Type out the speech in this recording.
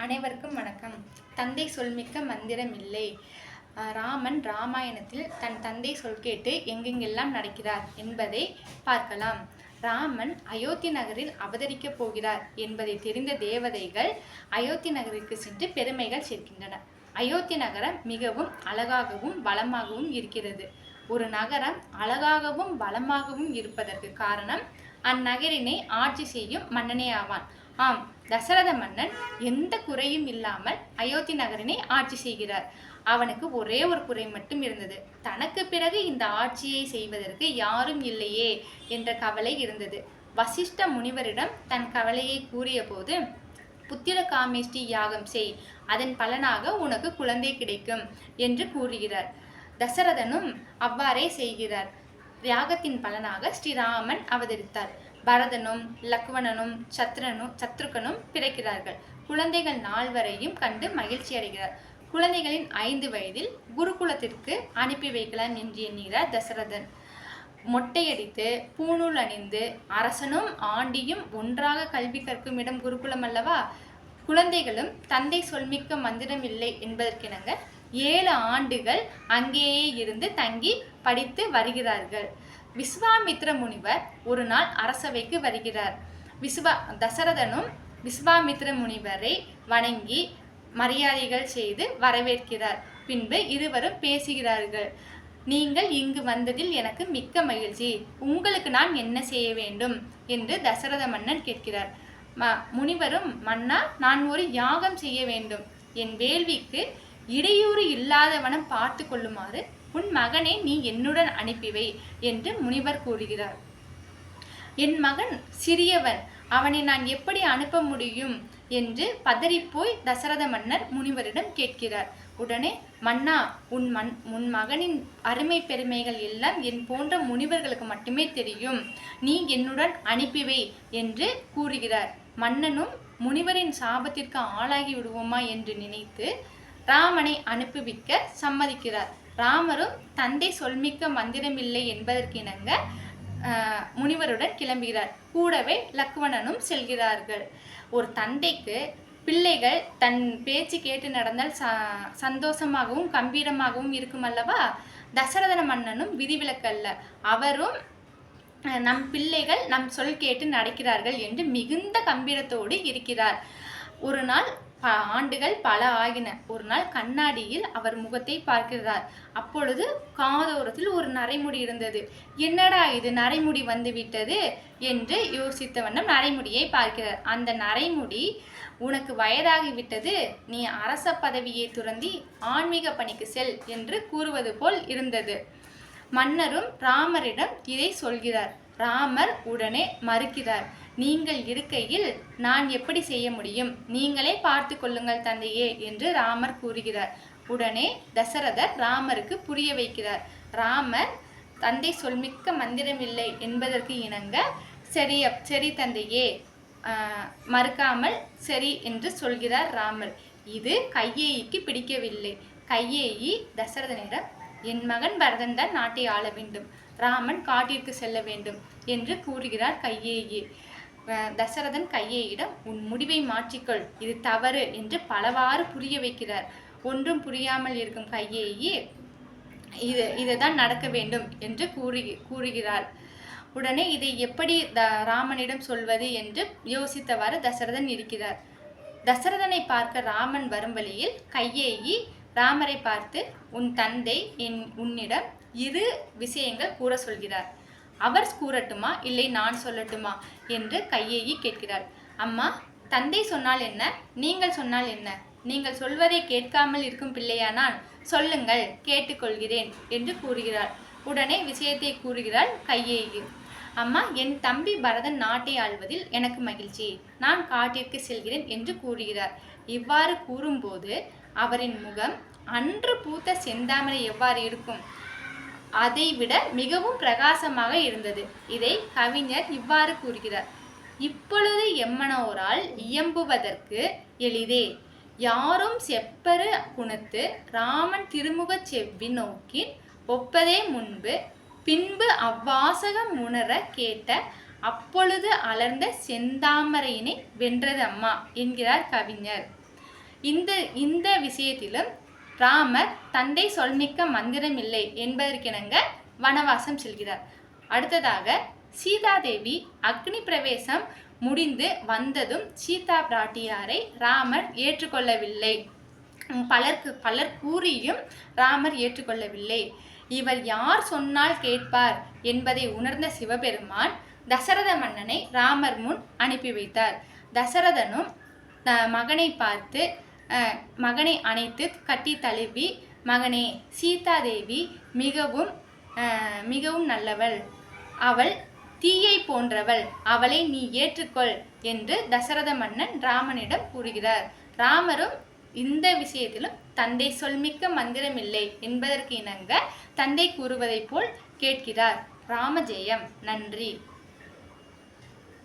அனைவருக்கும் வணக்கம். தந்தை சொல்மிக்க மந்திரம் இல்லை. ராமன் ராமாயணத்தில் தன் தந்தை சொல் கேட்டு எங்கெங்கெல்லாம் நடக்கிறார் என்பதை பார்க்கலாம். ராமன் அயோத்தி நகரில் அவதரிக்கப் போகிறார் என்பதை தெரிந்த தேவதைகள் அயோத்தி நகருக்கு சென்று பெருமைகள் சேர்க்கின்றன. அயோத்தி நகரம் மிகவும் அழகாகவும் வளமாகவும் இருக்கிறது. ஒரு நகரம் அழகாகவும் வளமாகவும் இருப்பதற்கு காரணம் அந்நகரினை ஆட்சி செய்யும் மன்னனே ஆவான். ஆம், தசரத மன்னன் எந்த குறையும் இல்லாமல் அயோத்தி நகரினை ஆட்சி செய்கிறார். அவனுக்கு ஒரே ஒரு குறை மட்டும் இருந்தது. தனக்கு பிறகு இந்த ஆட்சியை செய்வதற்கு யாரும் இல்லையே என்ற கவலை இருந்தது. வசிஷ்ட முனிவரிடம் தன் கவலையை கூறிய போது, புத்திர காமேஷ்டி யாகம் செய், அதன் பலனாக உனக்கு குழந்தை கிடைக்கும் என்று கூறுகிறார். தசரதனும் அவ்வாறே செய்கிறார். யாகத்தின் பலனாக ஸ்ரீராமன் அவதரித்தார். பரதனும் லக்வணனும் சத்ருகனும் பிறக்கிறார்கள். குழந்தைகள் நால்வரையும் கண்டு மகிழ்ச்சி அடைகிறார். குழந்தைகளின் 5 வயதில் குருகுலத்திற்கு அனுப்பி வைக்கலாம் என்று எண்ணுகிறார் தசரதன். மொட்டையடித்து பூணூல் அணிந்து அரசனும் ஆண்டியும் ஒன்றாக கல்வி கற்கும் இடம் குருகுலம் அல்லவா? குழந்தைகளும் தந்தை சொல்மிக்க மந்திரம் இல்லை என்பதற்கிணங்க 7 ஆண்டுகள் அங்கேயே இருந்து தங்கி படித்து வருகிறார்கள். விஸ்வாமித்ர முனிவர் ஒரு நாள் அரசவைக்கு வருகிறார். தசரதனும் விஸ்வாமித்ர முனிவரை வணங்கி மரியாதைகள் செய்து வரவேற்கிறார். பின்பு இருவரும் பேசுகிறார்கள். நீங்கள் இங்கு வந்ததில் எனக்கு மிக்க மகிழ்ச்சி. உங்களுக்கு நான் என்ன செய்ய வேண்டும் என்று தசரத மன்னன் கேட்கிறார். முனிவரும், மன்னா, நான் ஒரு யாகம் செய்ய வேண்டும். என் வேள்விக்கு இடையூறு இல்லாதவனம் பார்த்து கொள்ளுமாறு உன் மகனை நீ என்னுடன் அனுப்பிவை என்று முனிவர் கூறுகிறார். என் மகன் சிறியவன், அவனை நான் எப்படி அனுப்ப முடியும் என்று பதறிப்போய் தசரத மன்னர் முனிவரிடம் கேட்கிறார். உடனே, மன்னா, உன் மகனின் அருமை பெருமைகள் எல்லாம் என் போன்ற முனிவர்களுக்கு மட்டுமே தெரியும். நீ என்னுடன் அனுப்பிவை என்று கூறுகிறார். மன்னனும் முனிவரின் சாபத்திற்கு ஆளாகி விடுவோமா என்று நினைத்து ராமனை அனுப்புவிக்க சம்மதிக்கிறார். ராமரும் தந்தை சொல்மிக்க மந்திரமில்லை என்பதற்கிணங்க முனிவருடன் கிளம்புகிறார். கூடவே லக்வணனும் செல்கிறார்கள். ஒரு தந்தைக்கு பிள்ளைகள் தன் பேச்சு கேட்டு நடந்தால் சந்தோஷமாகவும் கம்பீரமாகவும் இருக்கும் அல்லவா? தசரத மன்னனும் விதிவிலக்கல்ல. அவரும் நம் பிள்ளைகள் நம் சொல் கேட்டு நடக்கிறார்கள் என்று மிகுந்த கம்பீரத்தோடு இருக்கிறார். ஒரு நாள் ஆண்டுகள் பல ஆகின. ஒரு நாள் கண்ணாடியில் அவர் முகத்தை பார்க்கிறார். அப்பொழுது காதோரத்தில் ஒரு நரைமுடி இருந்தது. என்னடா இது, நரைமுடி வந்து விட்டது என்று யோசித்த வண்ணம் நரைமுடியை பார்க்கிறார். அந்த நரைமுடி, உனக்கு வயதாகிவிட்டது, நீ அரச பதவியை துறந்தி ஆன்மீக பணிக்கு செல் என்று கூறுவது போல் இருந்தது. மன்னரும் ராமரிடம் இதை சொல்கிறார். ராமர் உடனே மறுக்கிறார். நீங்கள் இருக்கையில் நான் எப்படி செய்ய முடியும்? நீங்களே பார்த்து கொள்ளுங்கள் தந்தையே என்று ராமர் கூறுகிறார். உடனே தசரதர் ராமருக்கு புரிய வைக்கிறார். ராமர் தந்தை சொல்மிக்க மந்திரமில்லை என்பதற்கு இணங்க சரி தந்தையே, மறுக்காமல் சரி என்று சொல்கிறார் ராமர். இது கையேயிக்கு பிடிக்கவில்லை. கையேயி தசரதனிடம், என் மகன் பரதன் தான் நாட்டை ஆள வேண்டும், ராமன் காட்டிற்கு செல்ல வேண்டும் என்று கூறுகிறார் கையேயி. தசரதன் கையேயிடம், உன் முடிவை மாற்றிக்கொள், இது தவறு என்று பலவாறு புரிய வைக்கிறார். ஒன்றும் புரியாமல் இருக்கும் கையேயி, இதுதான் நடக்க வேண்டும் என்று கூறுகிறார். உடனே இதை எப்படி ராமனிடம் சொல்வது என்று யோசித்தவாறு தசரதன் இருக்கிறார். தசரதனை பார்க்க ராமன் வரும் வழியில் கையேயி ராமரை பார்த்து, உன் தந்தை உன்னிடம் 2 விஷயங்கள் கூற சொல்கிறார். அவர் கூறட்டுமா, இல்லை நான் சொல்லட்டுமா என்று கையேயி கேட்கிறார். அம்மா, தந்தை சொன்னால் என்ன, நீங்கள் சொன்னால் என்ன? நீங்கள் சொல்வதை கேட்காமல் இருக்கும் பிள்ளையானால் சொல்லுங்கள், கேட்டுக்கொள்கிறேன் என்று கூறுகிறார். உடனே விஷயத்தை கூறுகிறாள் கையேயி. அம்மா, என் தம்பி பரதன் நாட்டை ஆள்வதில் எனக்கு மகிழ்ச்சி, நான் காட்டிற்கு செல்கிறேன் என்று கூறுகிறார். இவ்வாறு கூறும்போது அவரின் முகம் அன்று பூத்த செந்தாமரை எவ்வாறு இருக்கும், அதைவிட மிகவும் பிரகாசமாக இருந்தது. இதை கவிஞர் இவ்வாறு கூறுகிறார். இப்பொழுது எம்மனோரால் இயம்புவதற்கு எளிதே, யாரும் செப்பரு குணத்து ராமன் திருமுக செவ்வி நோக்கி ஒப்பதே முன்பு, பின்பு அவ்வாசகம் உணர கேட்ட அப்பொழுது அலர்ந்த செந்தாமரையினை வென்றது அம்மா என்கிறார் கவிஞர். இந்த இந்த விஷயத்திலும் ராமர் தந்தை சொல்மிக்க மந்திரமில்லை என்பதற்கிணங்க வனவாசம் செல்கிறார். அடுத்ததாக சீதாதேவி அக்னி பிரவேசம் முடிந்து வந்ததும் சீதா பிராட்டியாரை ராமர் ஏற்றுக்கொள்ளவில்லை. பலர் கூறியும் ராமர் ஏற்றுக்கொள்ளவில்லை. இவர் யார் சொன்னால் கேட்பார் என்பதை உணர்ந்த சிவபெருமான் தசரத மன்னனை ராமர் முன் அனுப்பி வைத்தார். தசரதனும் மகனை பார்த்து மகனை அணைத்து கட்டி தழுவி, மகனே, சீதாதேவி மிகவும் மிகவும் நல்லவள், அவள் தீயை போன்றவள், அவளை நீ ஏற்றுக்கொள் என்று தசரத மன்னன் ராமனிடம் கூறுகிறார். ராமரும் இந்த விஷயத்திலும் தந்தை சொல்மிக்க மந்திரமில்லை என்பதற்கு இணங்க தந்தை கூறுவதைப் போல் கேட்கிறார். ராமஜெயம். நன்றி.